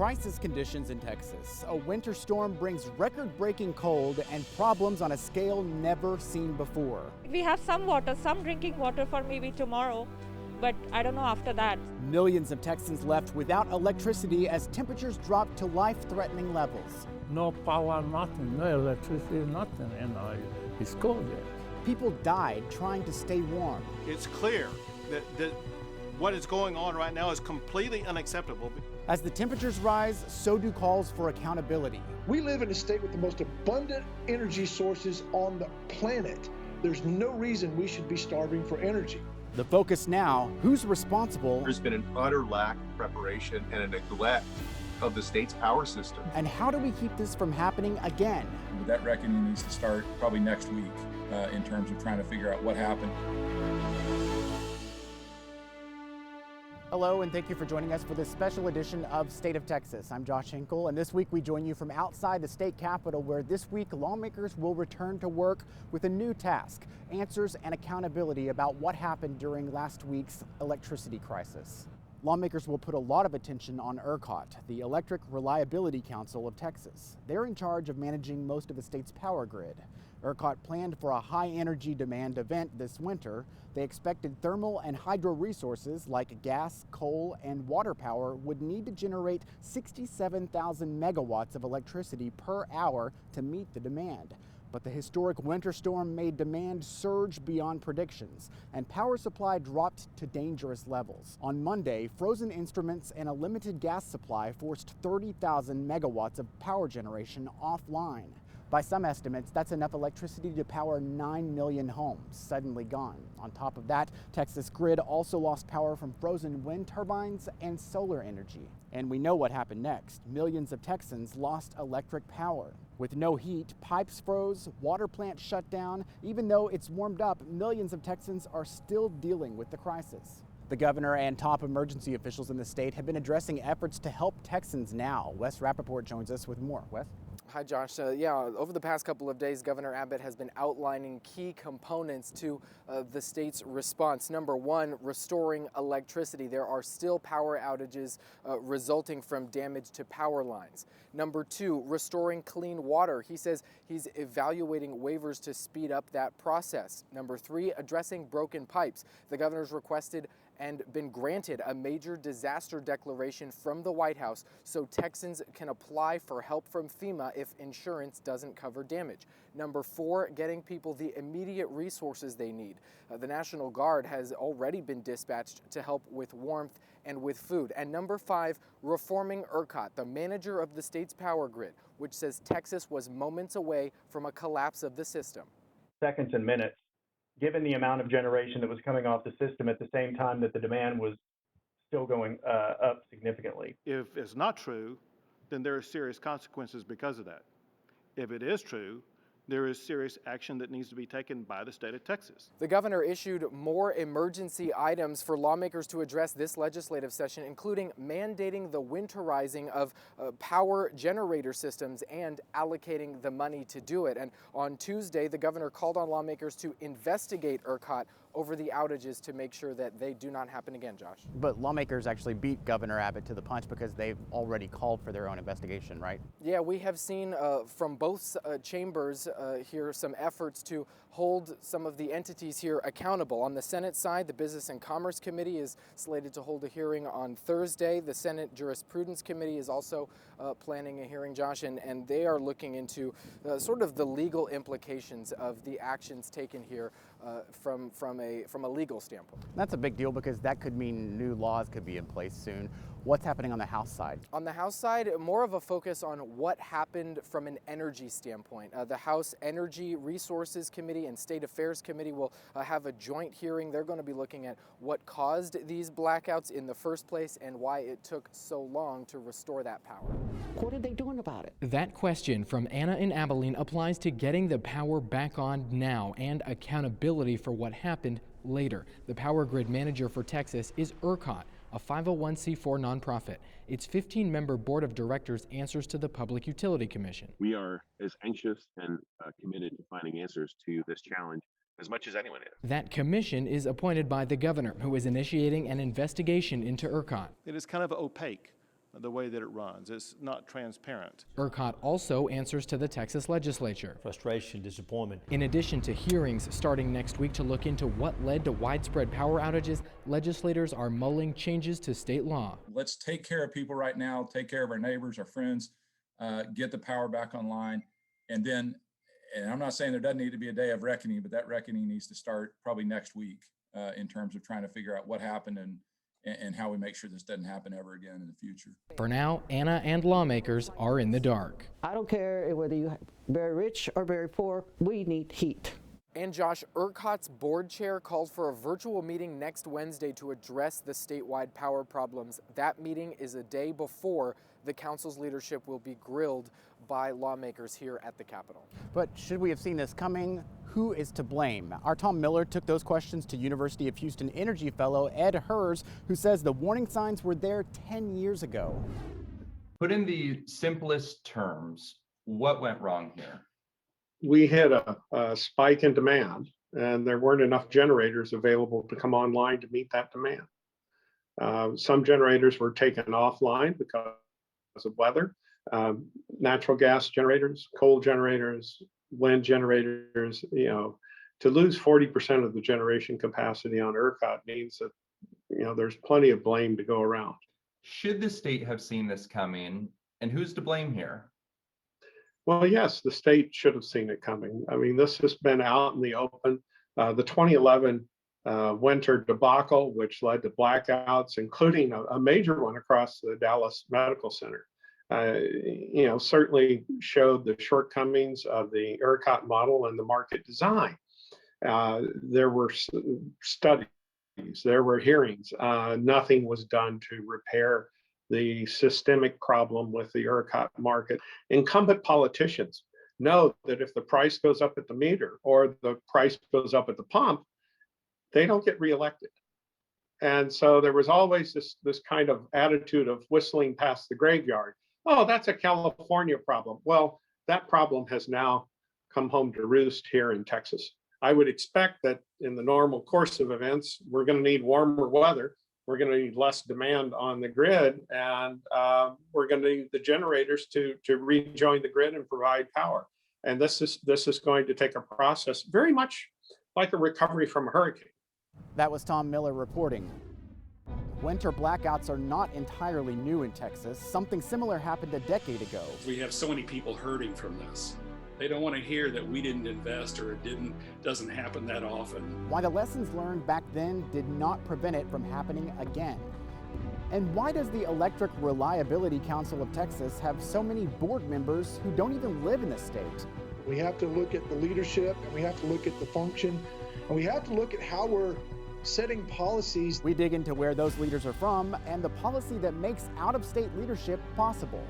crisis conditions in Texas. A winter storm brings record-breaking cold and problems on a scale never seen before. We have some water, some drinking water for maybe tomorrow, but I don't know after that. Millions of Texans left without electricity as temperatures drop to life-threatening levels. No power, nothing, no electricity, nothing, and it's cold there. People died trying to stay warm. It's clear that what is going on right now is completely unacceptable. As the temperatures rise, so do calls for accountability. We live in a state with the most abundant energy sources on the planet. There's no reason we should be starving for energy. The focus now, who's responsible? There's been an utter lack of preparation and a neglect of the state's power system. And how do we keep this from happening again? That reckoning needs to start probably next week in terms of trying to figure out what happened. Hello, and thank you for joining us for this special edition of State of Texas. I'm Josh Hinkle, and this week we join you from outside the state capitol, where this week lawmakers will return to work with a new task: answers and accountability about what happened during last week's electricity crisis. Lawmakers will put a lot of attention on ERCOT, the Electric Reliability Council of Texas. They're in charge of managing most of the state's power grid. ERCOT planned for a high energy demand event this winter. They expected thermal and hydro resources like gas, coal, and water power would need to generate 67,000 megawatts of electricity per hour to meet the demand. But the historic winter storm made demand surge beyond predictions, and power supply dropped to dangerous levels. On Monday, frozen instruments and a limited gas supply forced 30,000 megawatts of power generation offline. By some estimates, that's enough electricity to power 9 million homes, suddenly gone. On top of that, Texas grid also lost power from frozen wind turbines and solar energy. And we know what happened next. Millions of Texans lost electric power. With no heat, pipes froze, water plants shut down. Even though it's warmed up, millions of Texans are still dealing with the crisis. The governor and top emergency officials in the state have been addressing efforts to help Texans now. Wes Rappaport joins us with more. Wes? Hi, Josh. Over the past couple of days, Governor Abbott has been outlining key components to the state's response. Number one, restoring electricity. There are still power outages resulting from damage to power lines. Number two, restoring clean water. He says he's evaluating waivers to speed up that process. Number three, addressing broken pipes. The governor's requested and been granted a major disaster declaration from the White House so Texans can apply for help from FEMA if insurance doesn't cover damage. Number four, getting people the immediate resources they need. The National Guard has already been dispatched to help with warmth and with food. And number five, reforming ERCOT, the manager of the state's power grid, which says Texas was moments away from a collapse of the system. Seconds and minutes, given the amount of generation that was coming off the system at the same time that the demand was still going up significantly. If it's not true, then there are serious consequences because of that. If it is true, there is serious action that needs to be taken by the state of Texas. The governor issued more emergency items for lawmakers to address this legislative session, including mandating the winterizing of power generator systems and allocating the money to do it. And on Tuesday, the governor called on lawmakers to investigate ERCOT over the outages to make sure that they do not happen again, Josh. But lawmakers actually beat Governor Abbott to the punch because they've already called for their own investigation, right? Yeah, we have seen from both chambers here some efforts to hold some of the entities here accountable. On the Senate side, the Business and Commerce Committee is slated to hold a hearing on Thursday. The Senate Jurisprudence Committee is also planning a hearing, Josh, and they are looking into sort of the legal implications of the actions taken here from a legal standpoint. That's a big deal because that could mean new laws could be in place soon. What's happening on the House side? On the House side, more of a focus on what happened from an energy standpoint. The House Energy Resources Committee and State Affairs Committee will have a joint hearing. They're going to be looking at what caused these blackouts in the first place and why it took so long to restore that power. What are they doing about it? That question from Anna in Abilene applies to getting the power back on now and accountability for what happened later. The power grid manager for Texas is ERCOT, a 501c4 nonprofit. Its 15-member board of directors answers to the Public Utility Commission. We are as anxious and committed to finding answers to this challenge as much as anyone is. That commission is appointed by the governor, who is initiating an investigation into ERCOT. It is kind of opaque the way that it runs. It's not transparent. ERCOT also answers to the Texas legislature. Frustration, disappointment. In addition to hearings starting next week to look into what led to widespread power outages, legislators are mulling changes to state law. Let's take care of people right now, take care of our neighbors, our friends, get the power back online. And then, and I'm not saying there doesn't need to be a day of reckoning, but that reckoning needs to start probably next week in terms of trying to figure out what happened and how we make sure this doesn't happen ever again in the future. For now, Anna and lawmakers are in the dark. I don't care whether you're very rich or very poor, we need heat. And Josh, ERCOT's board chair called for a virtual meeting next Wednesday to address the statewide power problems. That meeting is a day before the council's leadership will be grilled by lawmakers here at the Capitol. But should we have seen this coming? Who is to blame? Our Tom Miller took those questions to University of Houston Energy fellow Ed Hers, who says the warning signs were there 10 years ago. Put in the simplest terms, what went wrong here? We had a spike in demand, and there weren't enough generators available to come online to meet that demand. Some generators were taken offline because of weather. Natural gas generators, coal generators, wind generators, to lose 40% of the generation capacity on ERCOT means that, there's plenty of blame to go around. Should the state have seen this coming, and who's to blame here? Well, yes, the state should have seen it coming. I mean, this has been out in the open. The 2011 winter debacle, which led to blackouts, including a major one across the Dallas Medical Center, certainly showed the shortcomings of the ERCOT model and the market design. There were studies, there were hearings. Nothing was done to repair the systemic problem with the ERCOT market. Incumbent politicians know that if the price goes up at the meter or the price goes up at the pump, they don't get reelected. And so there was always this kind of attitude of whistling past the graveyard. Oh, that's a California problem. Well, that problem has now come home to roost here in Texas. I would expect that in the normal course of events, we're going to need warmer weather. We're going to need less demand on the grid, and we're going to need the generators to rejoin the grid and provide power. And this is going to take a process very much like a recovery from a hurricane. That was Tom Miller reporting. Winter blackouts are not entirely new in Texas. Something similar happened a decade ago. We have so many people hurting from this. They don't want to hear that we didn't invest or it doesn't happen that often. Why the lessons learned back then did not prevent it from happening again. And why does the Electric Reliability Council of Texas have so many board members who don't even live in the state? We have to look at the leadership, and we have to look at the function, and we have to look at how we're setting policies. We dig into where those leaders are from and the policy that makes out-of-state leadership possible.